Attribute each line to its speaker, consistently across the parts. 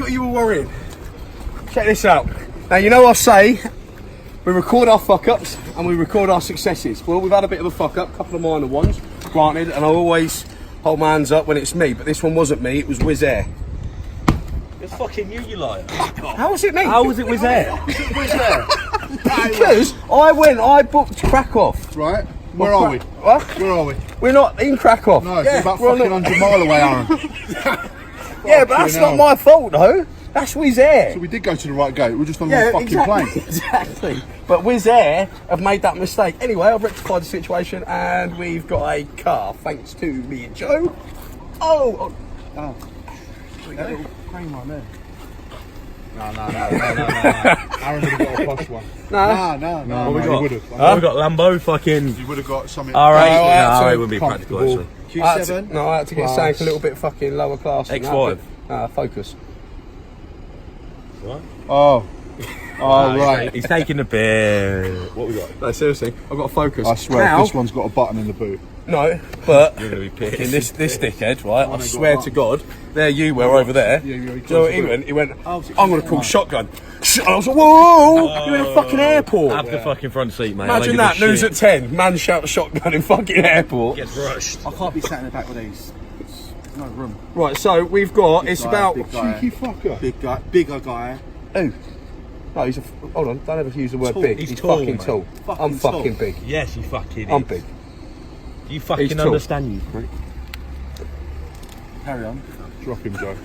Speaker 1: got you all worried. Check this out. Now, you know I say we record our fuck-ups and we record our successes. Well, we've had a bit of a fuck-up, a couple of minor ones, granted, and I always hold my hands up when it's me, but this one wasn't me, it was Wizz Air.
Speaker 2: It's fucking you liar.
Speaker 1: How was it me?
Speaker 2: How was it Wizz Air?
Speaker 1: Because I booked Krakow.
Speaker 3: Right. Where are we?
Speaker 1: What?
Speaker 3: Where are we?
Speaker 1: We're not in Krakow.
Speaker 3: No, it's about fucking 100 mile away, Aaron.
Speaker 1: Yeah, but that's not my fault, though. That's Wizz Air.
Speaker 3: So we did go to the right gate. We're just on the fucking plane.
Speaker 1: Exactly. But Wizz Air have made that mistake. Anyway, I've rectified the situation and we've got a car, thanks to me and Joe. Oh.
Speaker 3: We got a little crane one there. No. Aaron would have got a posh one. No.
Speaker 2: What we got?
Speaker 3: He would have.
Speaker 2: We got Lambo, fucking.
Speaker 3: He would have got something.
Speaker 2: Alright. No, it wouldn't be practical actually.
Speaker 3: Q7.
Speaker 1: I had to get something a little bit fucking lower class.
Speaker 2: X5.
Speaker 1: Focus.
Speaker 2: What?
Speaker 3: Oh, right.
Speaker 2: He's taking the piss. What we got?
Speaker 1: No, seriously, I've got a Focus.
Speaker 3: I swear,
Speaker 1: now,
Speaker 3: this one's got a button in the boot.
Speaker 1: No, but
Speaker 2: You're gonna be pissed.
Speaker 1: in this dickhead, right? I swear to God, there you were over there.
Speaker 3: Yeah,
Speaker 1: So he went. I'm gonna call shotgun. And I was like, whoa! You're in a fucking airport.
Speaker 2: Have the fucking front seat, mate.
Speaker 1: Imagine that, news at 10. Man shout shotgun in fucking airport.
Speaker 2: Gets rushed.
Speaker 4: I can't be sat in the back with these. There's no room.
Speaker 1: Right, so we've got. It's about.
Speaker 3: Cheeky fucker.
Speaker 4: Big guy, bigger guy.
Speaker 1: Who? No, he's a. Hold on, don't ever use the word
Speaker 4: Tall.
Speaker 1: big.
Speaker 2: He's
Speaker 1: He's
Speaker 2: tall,
Speaker 1: fucking
Speaker 2: mate.
Speaker 1: tall.
Speaker 4: Fucking
Speaker 1: I'm fucking
Speaker 4: tall.
Speaker 1: big.
Speaker 2: Yes, you fucking.
Speaker 1: I'm big.
Speaker 2: You fucking
Speaker 1: He's tall.
Speaker 2: understand you, prick.
Speaker 4: Carry on.
Speaker 3: Drop him, Joe.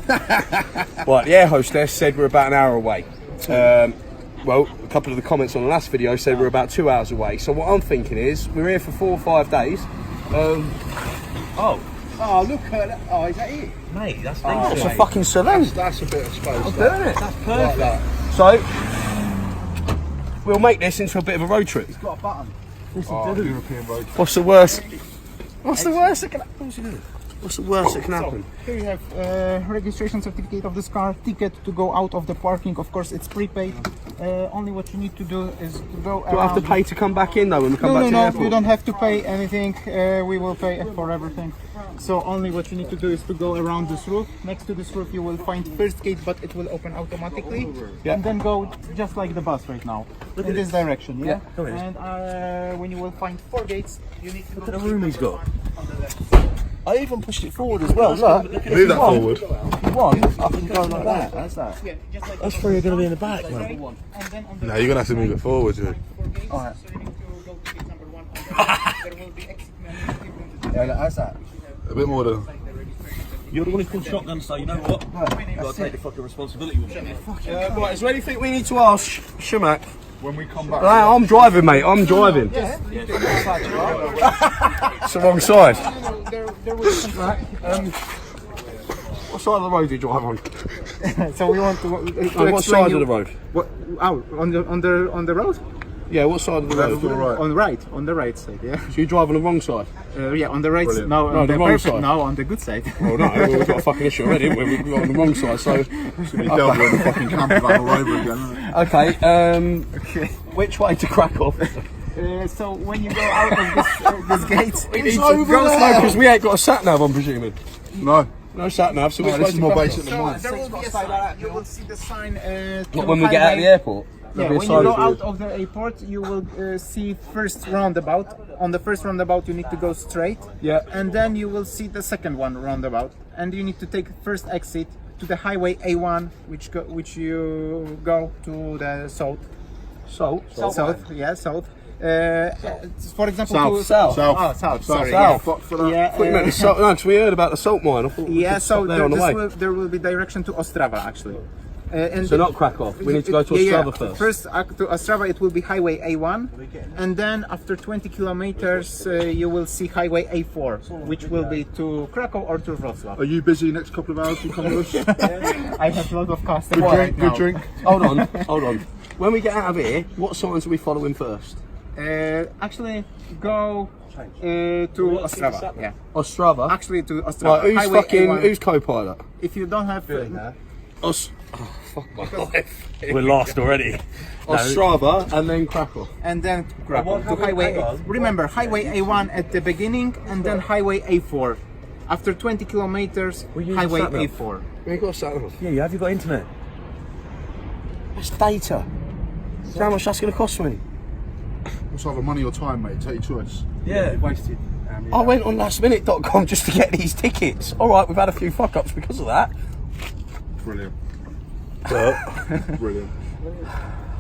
Speaker 1: Right, the air hostess said we're about an hour away. Well, a couple of the comments on the last video said we're about 2 hours away. So what I'm thinking is, we're here for 4 or 5 days.
Speaker 4: Oh, look at that. Oh, is that it?
Speaker 2: Mate, that's
Speaker 1: It's
Speaker 2: dangerous.
Speaker 1: a fucking saloon.
Speaker 3: That's a bit of space.
Speaker 1: I'm doing it.
Speaker 2: That's perfect.
Speaker 1: So, we'll make this into a bit of a road trip.
Speaker 4: It's got a button.
Speaker 3: European road.
Speaker 1: What's the worst? What's the worst that can happen? What's the worst that can happen?
Speaker 5: Here you have registration certificate of this car, ticket to go out of the parking. Of course, it's prepaid. Only what you need to do is to go
Speaker 1: Do I have to pay to come back in though when we come back to the airport?
Speaker 5: You don't have to pay anything. We will pay for everything. So only what you need to do is to go around this roof. Next to this roof you will find first gate, but it will open automatically.
Speaker 1: Yeah.
Speaker 5: And then go just like the bus right now, in this direction. Yeah.
Speaker 2: Come here.
Speaker 5: And when you will find 4 gates, you need to go.
Speaker 2: Look at the room he's got.
Speaker 4: I even pushed it forward as well. Look.
Speaker 3: Move that forward.
Speaker 4: If you want, I can go like that. That's that.
Speaker 5: Yeah, just like
Speaker 2: That's where you're going to be in the back, man.
Speaker 5: And then on the
Speaker 3: No, you're gonna have to move it forward, Joe.
Speaker 5: 4 gates,
Speaker 4: Alright.
Speaker 5: so you need to go to gate number 1. There will be exit menu.
Speaker 4: Yeah, look, that's that.
Speaker 3: A bit more than.
Speaker 2: You're the one who called shotgun, so you know what? You've got to take the fucking responsibility with it.
Speaker 1: Right, is there anything we need to ask Shamak?
Speaker 3: When we come back.
Speaker 1: I'm driving, mate. I'm driving. It's the wrong side.
Speaker 5: There will be some
Speaker 1: What side of the road do you drive on?
Speaker 5: So we want to
Speaker 1: What side of the road?
Speaker 5: What? Oh, on the road?
Speaker 1: Yeah, what side of the road?
Speaker 5: On the right side. Yeah.
Speaker 1: So you drive on the wrong side?
Speaker 5: Yeah, on the right.
Speaker 3: Brilliant.
Speaker 5: No,
Speaker 1: No,
Speaker 5: on
Speaker 1: the
Speaker 5: the
Speaker 1: wrong
Speaker 5: perfect.
Speaker 1: side.
Speaker 5: No, on the good side.
Speaker 1: Well, no, we've got a fucking issue already. We've got on the wrong side, so...
Speaker 3: Be Delta in the fucking camper van all over again.
Speaker 1: Okay, which way to Krakow?
Speaker 5: So when you go out of this gate,
Speaker 1: We need to go slow because we ain't got a sat-nav, I'm presuming.
Speaker 3: No.
Speaker 1: No sat-nav, so which way
Speaker 3: This
Speaker 1: to
Speaker 3: is more
Speaker 1: Krakow?
Speaker 3: basic than mine.
Speaker 5: there will be a sign. You will see the sign.
Speaker 1: Not when we get out of the airport.
Speaker 5: Yeah, when you go out of the airport, you will see first roundabout. On the first roundabout, you need to go straight.
Speaker 1: Yeah.
Speaker 5: And then you will see the second one roundabout, and you need to take first exit to the highway A1, which you go to the south.
Speaker 1: So?
Speaker 5: South. Yeah, south. For example,
Speaker 3: South.
Speaker 5: to
Speaker 3: South.
Speaker 5: Oh, south. Sorry.
Speaker 1: South.
Speaker 3: Fuck for that.
Speaker 5: Yeah.
Speaker 1: I thought you meant the salt, no, because we heard about the salt mine. I thought we
Speaker 5: Yeah,
Speaker 1: could
Speaker 5: so
Speaker 1: stop there on the way.
Speaker 5: there will be direction to Ostrava actually. And
Speaker 1: So not Krakow. We need to go to Ostrava first.
Speaker 5: First to Ostrava it will be highway A1, and then after 20 kilometers you will see highway A4, which will be to Krakow or to Wrocław.
Speaker 3: Are you busy next couple of hours? You come with us?
Speaker 5: I have a lot of customers.
Speaker 3: Good drink.
Speaker 1: Hold on. When we get out of here, what signs are we following first?
Speaker 5: Actually, go to Ostrava. Yeah.
Speaker 1: Ostrava.
Speaker 5: Actually, to Ostrava.
Speaker 1: Right,
Speaker 5: Highway A1.
Speaker 1: who's co-pilot?
Speaker 5: If you don't have.
Speaker 1: Fuck my life.
Speaker 2: We're lost already.
Speaker 1: Ostrava and then Krakow.
Speaker 5: And then Krakow to highway. Remember, highway A1 at the beginning, and then highway A4 After 20 kilometers,
Speaker 2: Well, you
Speaker 5: highway
Speaker 2: sat nav.
Speaker 5: A4.
Speaker 1: We ain't got a sat nav.
Speaker 2: Yeah, have you got internet?
Speaker 1: That's data. So how much that's going to cost me?
Speaker 3: It's either money or time, mate. Take your choice.
Speaker 2: Yeah.
Speaker 1: Wasted. I went on lastminute.com just to get these tickets. All right, we've had a few fuck ups because of that.
Speaker 3: Brilliant. Brilliant.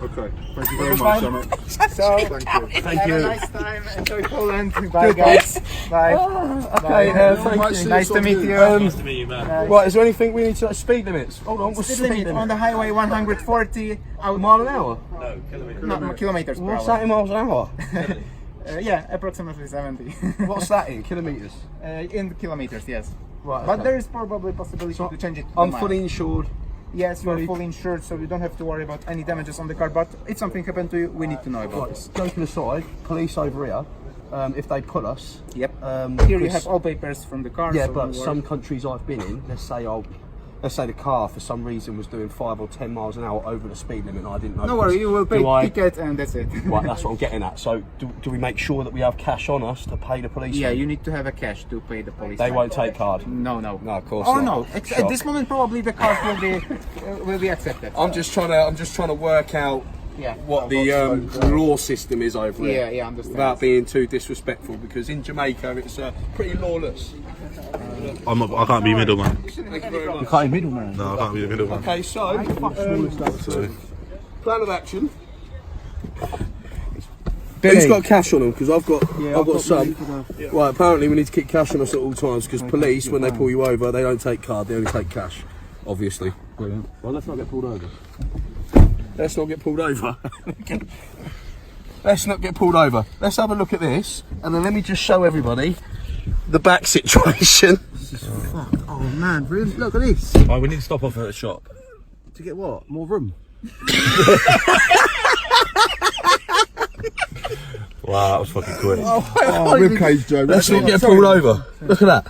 Speaker 3: Okay. Thank you very much, Summit.
Speaker 5: So,
Speaker 3: Thank you.
Speaker 5: have a nice time. Enjoy Poland. Bye, guys. Bye.
Speaker 1: Okay, thank
Speaker 3: Might
Speaker 1: you.
Speaker 3: see
Speaker 5: Nice
Speaker 3: us
Speaker 5: to
Speaker 3: on
Speaker 5: meet
Speaker 3: the-
Speaker 5: you.
Speaker 2: Nice to meet you, man.
Speaker 1: Right, is there anything we need to speed limits? Hold on, what's
Speaker 5: Speed limit on the highway 140 out
Speaker 1: mile an hour?
Speaker 5: no, kilometers per
Speaker 1: What's
Speaker 5: hour.
Speaker 1: that in miles an hour?
Speaker 5: Yeah, approximately 70.
Speaker 1: What's that in kilometres?
Speaker 5: In kilometers, yes.
Speaker 1: Right,
Speaker 5: But
Speaker 1: okay.
Speaker 5: there is probably possibility to change it to
Speaker 1: I'm
Speaker 5: mile.
Speaker 1: fully insured.
Speaker 5: Yes, you're
Speaker 1: Ready.
Speaker 5: fully insured, so you don't have to worry about any damages on the car. But if something happened to you, we need to know about this.
Speaker 1: Joking aside, police over here, if they pull us.
Speaker 5: Yep. Here you
Speaker 1: because-
Speaker 5: have all papers from the car.
Speaker 1: Yeah,
Speaker 5: so
Speaker 1: but
Speaker 5: you are-
Speaker 1: some countries I've been in, let's say the car for some reason was doing 5 or 10 miles an hour over the speed limit and I didn't know.
Speaker 5: No worry, you will pay
Speaker 1: Do I-
Speaker 5: ticket and that's it.
Speaker 1: Right, that's what I'm getting at. So do we make sure that we have cash on us to pay the police?
Speaker 5: Yeah, you need to have a cash to pay the police.
Speaker 1: They won't take card.
Speaker 5: No, no.
Speaker 1: No, of course
Speaker 5: Or
Speaker 1: not.
Speaker 5: no. At
Speaker 1: Shock.
Speaker 5: this moment, probably the card will be accepted.
Speaker 1: I'm just trying to work out
Speaker 5: Yeah.
Speaker 1: what the law system is over here.
Speaker 5: Yeah, understand.
Speaker 1: Without being too disrespectful, because in Jamaica it's pretty lawless.
Speaker 6: I can't be middleman.
Speaker 1: Thank you very much.
Speaker 3: Can't be middleman.
Speaker 6: No, I can't be the middleman.
Speaker 1: Okay, so plan of action. Who's got cash on them? Because I've got some. Right, apparently we need to keep cash on us at all times because police, when they pull you over, they don't take card, they only take cash. Obviously.
Speaker 3: Brilliant. Well, let's not get pulled over.
Speaker 1: Let's not get pulled over. Let's not get pulled over. Let's have a look at this, and then let me just show everybody the back situation.
Speaker 3: Oh man, really? Look at this.
Speaker 2: Oh, we need to stop off at a shop.
Speaker 3: To get what? More room?
Speaker 2: Wow, that was fucking quick.
Speaker 3: Oh, ribcage, Joe.
Speaker 1: Let's not get pulled over. Look at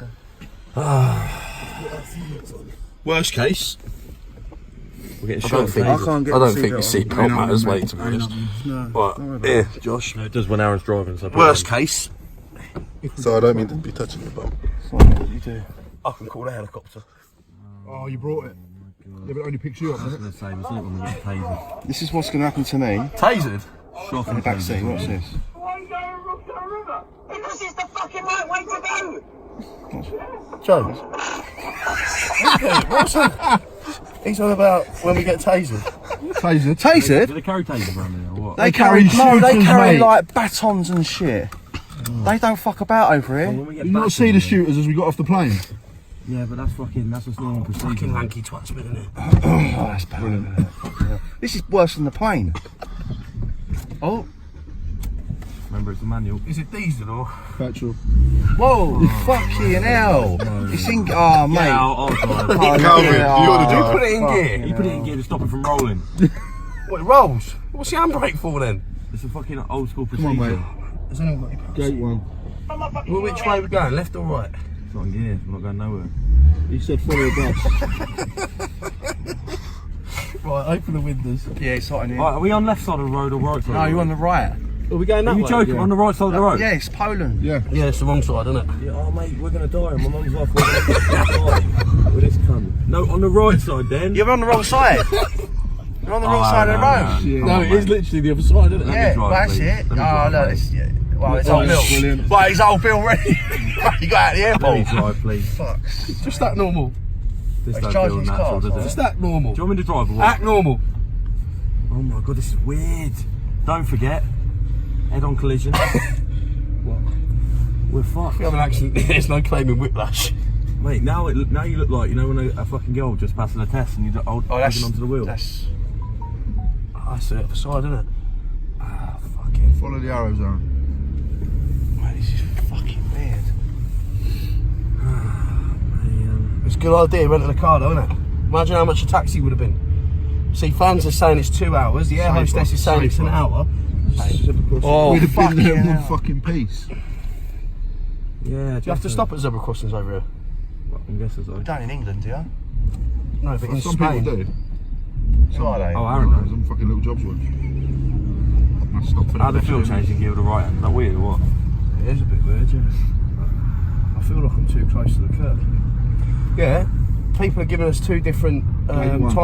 Speaker 1: that. Worst case.
Speaker 2: We're getting
Speaker 1: I
Speaker 2: shot.
Speaker 1: don't think,
Speaker 3: I can't get
Speaker 1: I don't
Speaker 3: the
Speaker 1: think the
Speaker 3: seatbelt
Speaker 1: seatbelt
Speaker 3: on.
Speaker 1: matters,
Speaker 3: Ain't
Speaker 1: mate, to be
Speaker 3: nothing.
Speaker 1: honest.
Speaker 3: No.
Speaker 1: Right, here, Josh.
Speaker 2: No, it does when Aaron's driving. So
Speaker 1: Worst case,
Speaker 6: So I don't mean to be touching your bum.
Speaker 1: I can call a helicopter.
Speaker 3: Oh, you brought it. Yeah, but it only picks you up, doesn't it?
Speaker 2: Say, we're not going to get tasered.
Speaker 3: This is what's going to happen to me.
Speaker 1: Tasered?
Speaker 2: Shot
Speaker 3: In the back seat, watch this.
Speaker 7: Why are you going across the river? Because it's the fucking right way to go.
Speaker 1: Joe. What's that? He's on about when we get tasered.
Speaker 3: Taser.
Speaker 1: Tasered?
Speaker 2: Did they carry tasers around there or what?
Speaker 3: They carry shooters, mate.
Speaker 4: like batons and shit. They don't fuck about over here.
Speaker 2: When we get
Speaker 3: Did you not
Speaker 2: back
Speaker 3: see
Speaker 2: in
Speaker 3: the
Speaker 2: there-
Speaker 3: shooters as we got off the plane?
Speaker 2: Yeah, but that's just normal procedure.
Speaker 1: Fucking lanky twats, isn't it?
Speaker 4: Oh, that's bad. This is worse than the plane.
Speaker 1: Oh,
Speaker 2: Remember, it's the manual.
Speaker 1: is it diesel or?
Speaker 3: Petrol.
Speaker 4: Whoa, fucking hell. It's in. Oh, mate.
Speaker 2: Yeah, I'll drive.
Speaker 6: Calvin, you're the
Speaker 1: You
Speaker 6: driver.
Speaker 1: put it in gear.
Speaker 2: You put it in gear to stop it from rolling.
Speaker 1: What, it rolls? What's the handbrake for then?
Speaker 2: It's a fucking old school
Speaker 3: Come
Speaker 2: procedure.
Speaker 3: on, mate.
Speaker 1: Has anyone got any pounds?
Speaker 3: Gate one.
Speaker 1: Well, which way are we going, left or right?
Speaker 2: It's not in gear. We're not going nowhere.
Speaker 3: He said follow the bus.
Speaker 1: Right, open the windows.
Speaker 4: Yeah, it's hot in here.
Speaker 2: Right, are we on left side of the road or right side?
Speaker 4: No, you're on the right.
Speaker 1: Are we going that
Speaker 2: Are you
Speaker 1: way?
Speaker 2: joking? On the right side of the road?
Speaker 4: Yeah, it's Poland.
Speaker 3: Yeah.
Speaker 1: Yeah, it's the wrong side, isn't it?
Speaker 2: Yeah, oh mate, we're gonna die. My mum's off. We're gonna die with this cunt. No, on the right side then.
Speaker 4: You're on the wrong side. You're on the wrong side of the road.
Speaker 3: Yeah.
Speaker 1: No, it is literally the other side, isn't it?
Speaker 4: Yeah,
Speaker 2: drive,
Speaker 4: that's
Speaker 2: please.
Speaker 4: it.
Speaker 2: Let me
Speaker 4: Oh,
Speaker 2: drive,
Speaker 4: look,
Speaker 2: mate.
Speaker 4: it's, yeah. Well, it's
Speaker 1: Oh,
Speaker 4: old Bill.
Speaker 3: brilliant.
Speaker 4: Well, it's old Bill ready. You got out of the
Speaker 2: Let me
Speaker 4: airport.
Speaker 2: drive, please.
Speaker 4: Fuck.
Speaker 1: Just that normal.
Speaker 2: This
Speaker 4: He's
Speaker 2: don't
Speaker 4: charging
Speaker 2: feel
Speaker 4: his
Speaker 2: natural,
Speaker 4: car,
Speaker 2: does it?
Speaker 1: Just that normal.
Speaker 2: Do you want me to drive or what?
Speaker 1: Act normal.
Speaker 2: Oh my god, this is weird. Don't forget, head-on collision. What? We're fucked.
Speaker 1: We have an accident. There's no claiming whiplash.
Speaker 2: Mate, now you look like, you know when a fucking girl just passes a test and you're holding onto the wheel.
Speaker 1: That's it. Other side, isn't it? Ah, fucking.
Speaker 3: Follow the arrows, Aaron.
Speaker 1: Mate, this is fucking weird.
Speaker 2: Man.
Speaker 1: It's a good idea renting a car, though, isn't it? Imagine how much a taxi would have been. See, fans are saying it's 2 hours. The air hostess is saying it's an hour.
Speaker 4: Oh,
Speaker 3: We'd have been there in
Speaker 4: fucking
Speaker 3: one
Speaker 4: hell.
Speaker 3: fucking piece.
Speaker 2: Yeah,
Speaker 1: Do you have to stop at zebra crossings over here?
Speaker 2: I guess so.
Speaker 4: Down in England, do you?
Speaker 1: No, but in
Speaker 3: Some
Speaker 1: Spain.
Speaker 3: people do.
Speaker 4: So are they?
Speaker 2: Oh, Aaron knows.
Speaker 3: Some fucking little jobs work. Must stop for
Speaker 2: How
Speaker 3: the
Speaker 2: the fuel
Speaker 3: petrol.
Speaker 2: changing gear with the right hand? Is that weird or what?
Speaker 1: It is a bit weird, yeah. I
Speaker 3: feel like I'm too close to the curb.
Speaker 1: Yeah, people are giving us two different times.